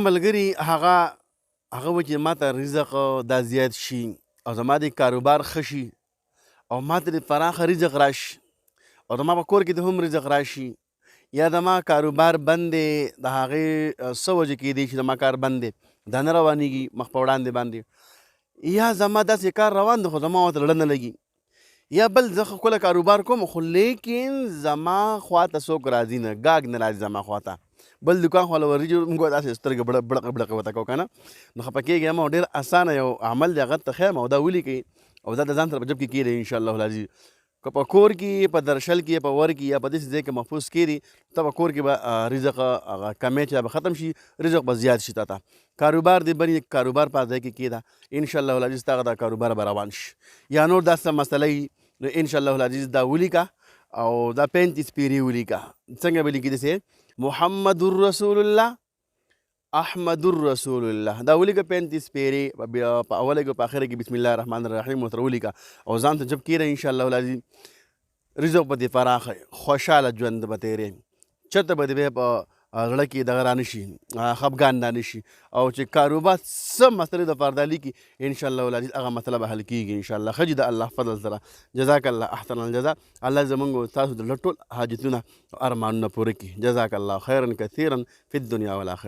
ملګري هغه و چې ماته رزق دا زیات شي او زما د کاروبار ښه شي او ماته د پراخه رزق راشي او زما په کور کې د هم رزق راشي، یا زما کاروبار بند دی د هغې څه وجې کیدی چې زما کار بند دی، دا نه روانېږي مخ په وړاندې باندې، یا زما داسې کار روان دی خو زما ورته زړه نه لګي، یا بل زه ښکله کاروبار کوم خو لیکن زما خواته څوک راځي نه، ګاګ نه راځي زما خواته، بل دکان خو له ورجو موږ داسې سترګې بړقه بړقه ورته کوو که نه، نو خفه کېږي هم او ډېر اسانه یو عمل دی هغه ته ښیم او دا ولیکئ او دا د ځان سره په جب کې کېږدئ انشاءالله العزیز. که په کور کې په درشل کې په ور کې یا په داسې ځای کې محفوظ کېږدي ته په کور کې به رزق هغه کمی چې به ختم شي، رزق به زیات شي تا ته. کاروبار دې بني کاروبار په ځای کې کېږده انشاءالله العزیز تا دا کاروبار به روان شي. یا نور دا څه مسله وي نو انشاءالله العزیز دا ولیکه او دا 35 پیرې ولیکه. څنګه به لیکي داسې محمد رسول الله احمد رسول الله، دا ولیکه 35 پیرې په اوله کې په اخره کې بسم الله الرحمن الرحیم ورته ولیکه او ځان ته جب کېږده انشاءالله العزیز. رزق به دې پراخه خوشحاله ژوند به تېرې، چېرته به دې په زړه کې دغه رانه شي خفګان رانه شي او چې کاروبار څه مسلې دپاره دا لیکي انشاءالله العزیز هغه مسله به حل کېږي انشاءالله. ښه جي د الله فضل سره جزاک الله احسن الجزا. الله زموږ تاسو د ټول حاجتونه او ارمانونه پوره کړي. جزاک الله خیرا کثیرا فی الدنیا والآخرة.